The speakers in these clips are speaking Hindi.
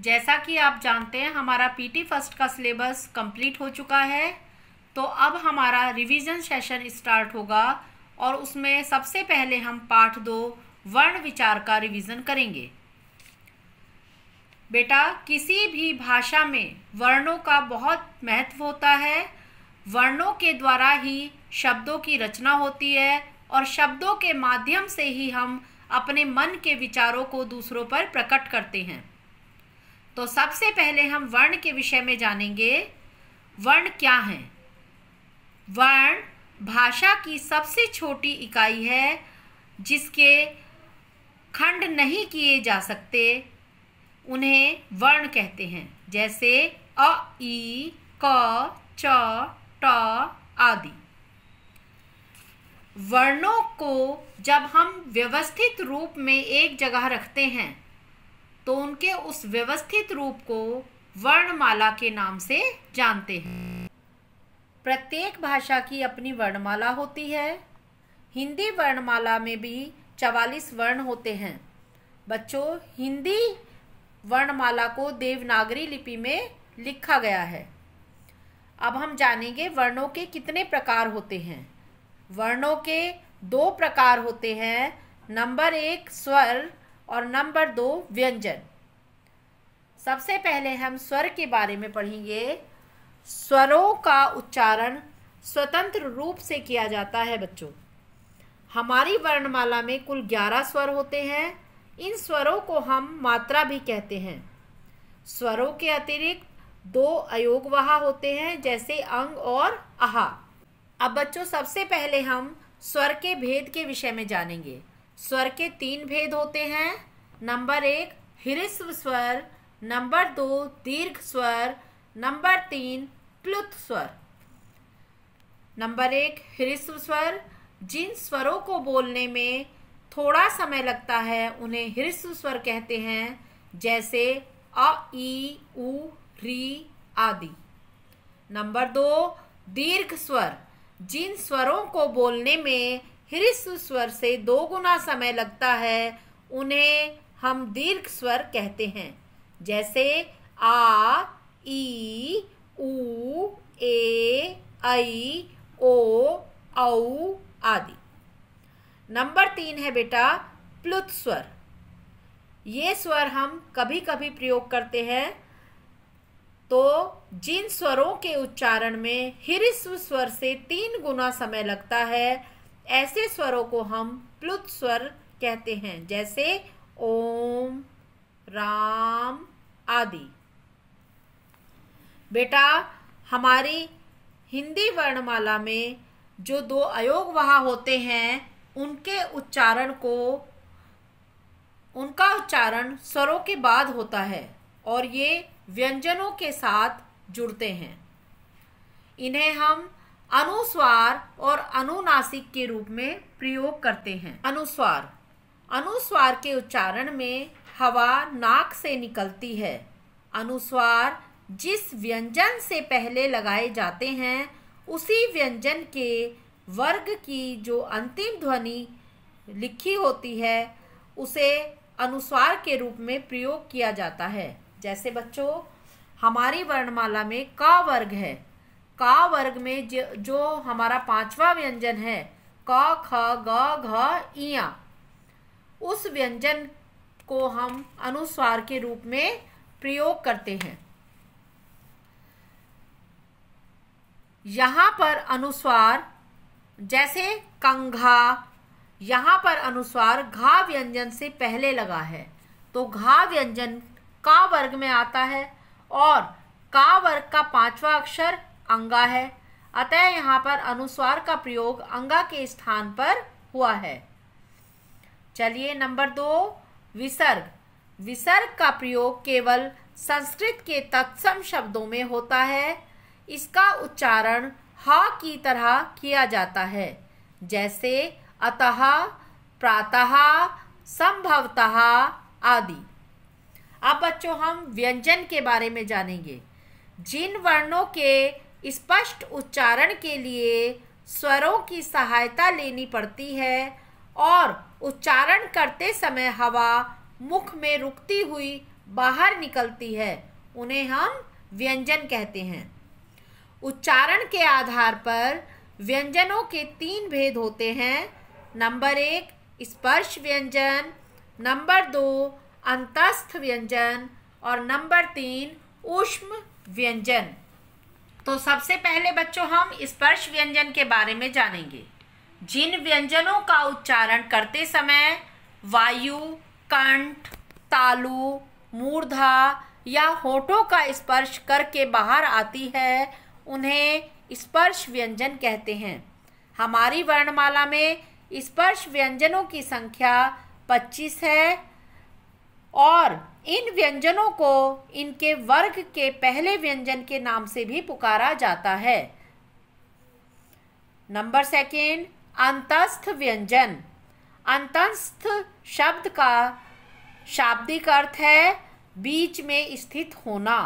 जैसा कि आप जानते हैं हमारा पीटी फर्स्ट का सिलेबस कंप्लीट हो चुका है। तो अब हमारा रिवीजन सेशन स्टार्ट होगा और उसमें सबसे पहले हम पाठ 2 वर्ण विचार का रिवीजन करेंगे। बेटा, किसी भी भाषा में वर्णों का बहुत महत्व होता है। वर्णों के द्वारा ही शब्दों की रचना होती है और शब्दों के माध्यम से ही हम अपने मन के विचारों को दूसरों पर प्रकट करते हैं। तो सबसे पहले हम वर्ण के विषय में जानेंगे। वर्ण क्या हैं? वर्ण भाषा की सबसे छोटी इकाई है जिसके खंड नहीं किए जा सकते, उन्हें वर्ण कहते हैं। जैसे अ, ई, क, च, ट आदि। वर्णों को जब हम व्यवस्थित रूप में एक जगह रखते हैं तो उनके उस व्यवस्थित रूप को वर्णमाला के नाम से जानते हैं। प्रत्येक भाषा की अपनी वर्णमाला होती है। हिंदी वर्णमाला में भी 44 वर्ण होते हैं। बच्चों, हिंदी वर्णमाला को देवनागरी लिपि में लिखा गया है। अब हम जानेंगे वर्णों के कितने प्रकार होते हैं। वर्णों के 2 प्रकार होते हैं। नंबर 1 स्वर और नंबर 2 व्यंजन। सबसे पहले हम स्वर के बारे में पढ़ेंगे। स्वरों का उच्चारण स्वतंत्र रूप से किया जाता है। बच्चों, हमारी वर्णमाला में कुल 11 स्वर होते हैं। इन स्वरों को हम मात्रा भी कहते हैं। स्वरों के अतिरिक्त 2 अयोगवाह होते हैं, जैसे अंग और आहा। अब बच्चों, सबसे पहले हम स्वर के भेद के विषय में जानेंगे। स्वर के 3 भेद होते हैं। नंबर 1 ह्रस्व स्वर, नंबर 2 दीर्घ स्वर, नंबर 3 प्लुत स्वर। नंबर 1 ह्रस्व स्वर। जिन स्वरों को बोलने में थोड़ा समय लगता है उन्हें ह्रस्व स्वर कहते हैं, जैसे अ, ई, उ, री आदि। नंबर 2 दीर्घ स्वर। जिन स्वरों को बोलने में ह्रस्व स्वर से 2 गुना समय लगता है उन्हें हम दीर्घ स्वर कहते हैं, जैसे आ, ई, उ, ए, ऐ, ओ, औ आदि। नंबर 3 है बेटा प्लुत स्वर। ये स्वर हम कभी कभी प्रयोग करते हैं। तो जिन स्वरों के उच्चारण में ह्रस्व स्वर से 3 गुना समय लगता है, ऐसे स्वरों को हम प्लुत स्वर कहते हैं, जैसे ओम, राम आदि। बेटा, हमारी हिंदी वर्णमाला में जो 2 अयोगवाह होते हैं उनका उच्चारण स्वरों के बाद होता है और ये व्यंजनों के साथ जुड़ते हैं। इन्हें हम अनुस्वार और अनुनासिक के रूप में प्रयोग करते हैं। अनुस्वार। अनुस्वार के उच्चारण में हवा नाक से निकलती है। अनुस्वार जिस व्यंजन से पहले लगाए जाते हैं उसी व्यंजन के वर्ग की जो अंतिम ध्वनि लिखी होती है उसे अनुस्वार के रूप में प्रयोग किया जाता है। जैसे बच्चों, हमारी वर्णमाला में का वर्ग है। का वर्ग में जो हमारा 5वां व्यंजन है क, ख, ग, घ, इया, उस व्यंजन को हम अनुस्वार के रूप में प्रयोग करते हैं। यहाँ पर अनुस्वार, जैसे कंघा, यहाँ पर अनुस्वार घा व्यंजन से पहले लगा है तो घा व्यंजन का वर्ग में आता है और का वर्ग का 5वां अक्षर अंगा है। अतः यहाँ पर अनुस्वार का प्रयोग अंगा के स्थान पर हुआ है। चलिए नंबर 2 विसर्ग। विसर्ग का प्रयोग केवल संस्कृत के तत्सम शब्दों में होता है। इसका उच्चारण ह की तरह किया जाता है, जैसे अतः, प्रातः, संभवतः आदि। अब बच्चों, हम व्यंजन के बारे में जानेंगे। जिन वर्णों के स्पष्ट उच्चारण के लिए स्वरों की सहायता लेनी पड़ती है और उच्चारण करते समय हवा मुख में रुकती हुई बाहर निकलती है उन्हें हम व्यंजन कहते हैं। उच्चारण के आधार पर व्यंजनों के 3 भेद होते हैं। नंबर 1 स्पर्श व्यंजन, नंबर 2 अंतस्थ व्यंजन और नंबर 3 ऊष्म व्यंजन। तो सबसे पहले बच्चों हम स्पर्श व्यंजन के बारे में जानेंगे। जिन व्यंजनों का उच्चारण करते समय वायु कंठ, तालु, मूर्धा या होठों का स्पर्श करके बाहर आती है उन्हें स्पर्श व्यंजन कहते हैं। हमारी वर्णमाला में स्पर्श व्यंजनों की संख्या 25 है और इन व्यंजनों को इनके वर्ग के पहले व्यंजन के नाम से भी पुकारा जाता है। नंबर 2 अंतस्थ व्यंजन। अंतस्थ शब्द का शाब्दिक अर्थ है बीच में स्थित होना।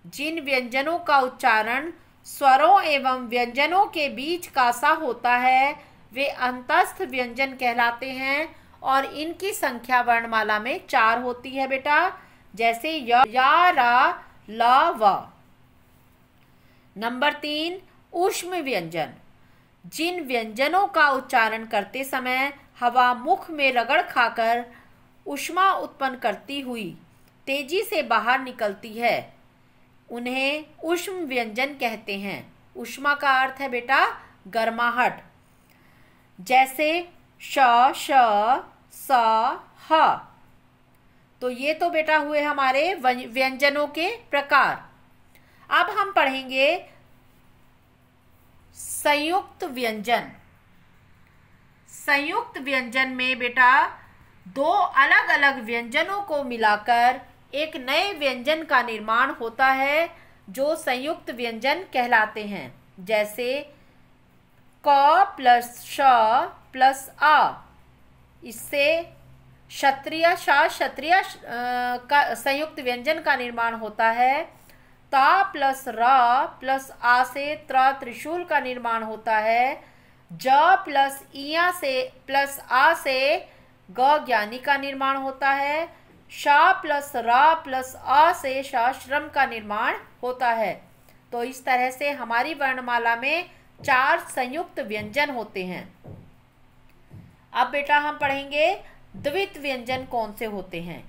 जिन व्यंजनों का उच्चारण स्वरों एवं व्यंजनों के बीच का सा होता है वे अंतस्थ व्यंजन कहलाते हैं और इनकी संख्या वर्णमाला में 4 होती है बेटा, जैसे य, या, रा, ला, व। नंबर 3 ऊष्म व्यंजन। जिन व्यंजनों का उच्चारण करते समय हवा मुख में रगड़ खाकर ऊष्मा उत्पन्न करती हुई तेजी से बाहर निकलती है उन्हें ऊष्म व्यंजन कहते हैं। ऊष्मा का अर्थ है बेटा गर्माहट, जैसे श, श, स, ह। तो ये तो बेटा हुए हमारे व्यंजनों के प्रकार। अब हम पढ़ेंगे संयुक्त व्यंजन। संयुक्त व्यंजन में बेटा 2 अलग अलग व्यंजनों को मिलाकर एक नए व्यंजन का निर्माण होता है जो संयुक्त व्यंजन कहलाते हैं। जैसे क प्लस श प्लस आ, इससे क्षत्रिय शा क्षत्रिय का संयुक्त व्यंजन का निर्माण होता है। ता प्लस रा प्लस आ से त्रिशूल का निर्माण होता है। ज प्लस इया से प्लस आ से ग ज्ञानी का निर्माण होता है। शा प्लस रा प्लस आ से शाश्रम का निर्माण होता है। तो इस तरह से हमारी वर्णमाला में 4 संयुक्त व्यंजन होते हैं। अब बेटा हम पढ़ेंगे द्वित व्यंजन कौन से होते हैं।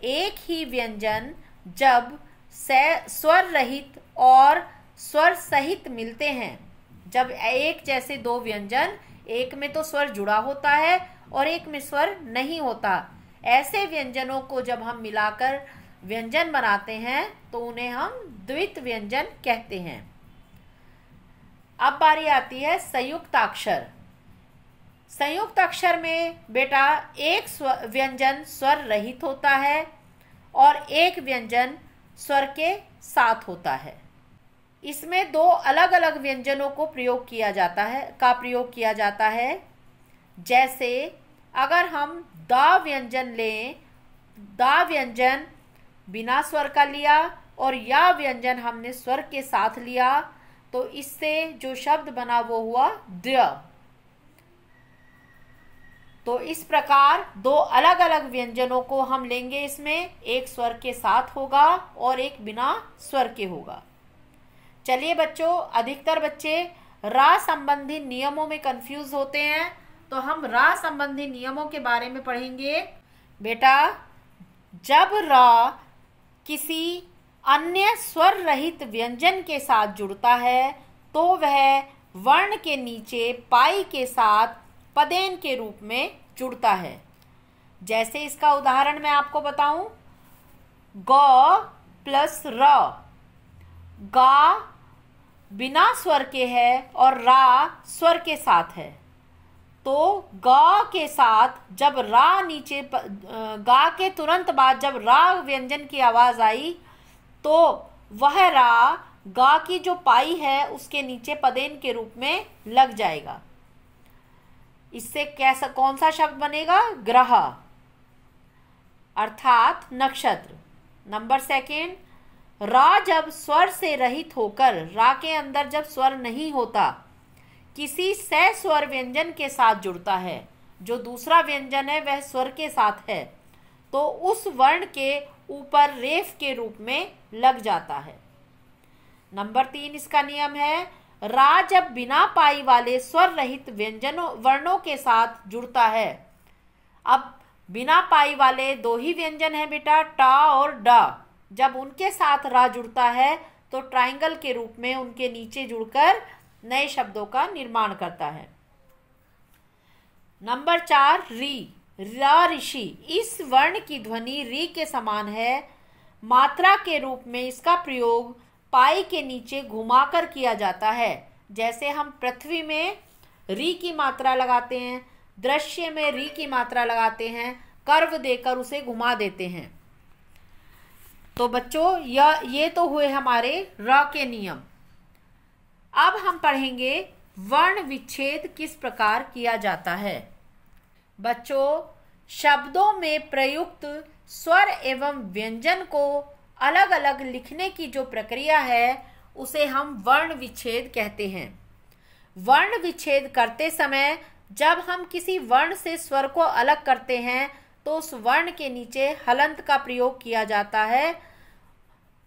एक ही व्यंजन जब स्वर रहित और स्वर सहित मिलते हैं, जब एक जैसे 2 व्यंजन, एक में तो स्वर जुड़ा होता है और एक में स्वर नहीं होता, ऐसे व्यंजनों को जब हम मिलाकर व्यंजन बनाते हैं तो उन्हें हम द्वित व्यंजन कहते हैं। अब बारी आती है संयुक्त अक्षर। संयुक्त अक्षर में बेटा एक व्यंजन स्वर रहित होता है और एक व्यंजन स्वर के साथ होता है। इसमें 2 अलग अलग व्यंजनों को प्रयोग किया जाता है। जैसे अगर हम दा व्यंजन लें, दा व्यंजन बिना स्वर का लिया और या व्यंजन हमने स्वर के साथ लिया तो इससे जो शब्द बना वो हुआ द्य। तो इस प्रकार 2 अलग अलग व्यंजनों को हम लेंगे। इसमें एक स्वर के साथ होगा और एक बिना स्वर के होगा। चलिए बच्चों, अधिकतर बच्चे रा संबंधी नियमों में कंफ्यूज होते हैं, तो हम रा संबंधी नियमों के बारे में पढ़ेंगे। बेटा जब रा किसी अन्य स्वर रहित व्यंजन के साथ जुड़ता है तो वह वर्ण के नीचे पाई के साथ पदेन के रूप में जुड़ता है। जैसे इसका उदाहरण मैं आपको बताऊं, ग प्लस र, गा बिना स्वर के है और रा स्वर के साथ है। तो गा के साथ जब रा नीचे, गा के तुरंत बाद जब रा व्यंजन की आवाज आई तो वह रा गा की जो पाई है उसके नीचे पदेन के रूप में लग जाएगा। इससे कैसा कौन सा शब्द बनेगा? ग्रह अर्थात नक्षत्र। नंबर 2, रा जब स्वर से रहित होकर, रा के अंदर जब स्वर नहीं होता, किसी सस्वर व्यंजन के साथ जुड़ता है, जो दूसरा व्यंजन है वह स्वर के साथ है, तो उस वर्ण के ऊपर रेफ के रूप में लग जाता है। नंबर 3 इसका नियम है, रा जब बिना पाई वाले स्वर रहित व्यंजनों वर्णों के साथ जुड़ता है। अब बिना पाई वाले 2 ही व्यंजन हैं बेटा, टा और डा। जब उनके साथ रा जुड़ता है तो ट्रायंगल के रूप में उनके नीचे जुड़कर नए शब्दों का निर्माण करता है। नंबर 4 री, रा ऋषि। इस वर्ण की ध्वनि री के समान है। मात्रा के रूप में इसका प्रयोग पाई के नीचे घुमाकर किया जाता है। जैसे हम पृथ्वी में री की मात्रा लगाते हैं, दृश्य में री की मात्रा लगाते हैं, कर्व देकर उसे घुमा देते हैं। तो बच्चों ये तो हुए हमारे र के नियम। अब हम पढ़ेंगे वर्ण विच्छेद किस प्रकार किया जाता है। बच्चों, शब्दों में प्रयुक्त स्वर एवं व्यंजन को अलग अलग लिखने की जो प्रक्रिया है उसे हम वर्ण विच्छेद कहते हैं। वर्ण विच्छेद करते समय जब हम किसी वर्ण से स्वर को अलग करते हैं तो उस वर्ण के नीचे हलंत का प्रयोग किया जाता है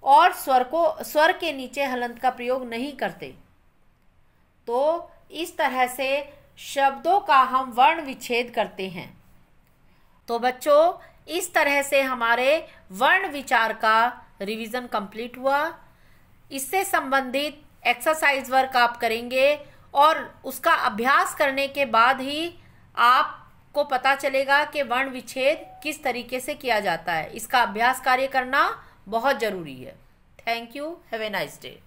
और स्वर के नीचे हलंत का प्रयोग नहीं करते। तो इस तरह से शब्दों का हम वर्ण विच्छेद करते हैं। तो बच्चों, इस तरह से हमारे वर्ण विचार का रिवीजन कंप्लीट हुआ। इससे संबंधित एक्सरसाइज वर्क आप करेंगे और उसका अभ्यास करने के बाद ही आपको पता चलेगा कि वर्ण विच्छेद किस तरीके से किया जाता है। इसका अभ्यास कार्य करना बहुत ज़रूरी है। Thank you. Have a nice day.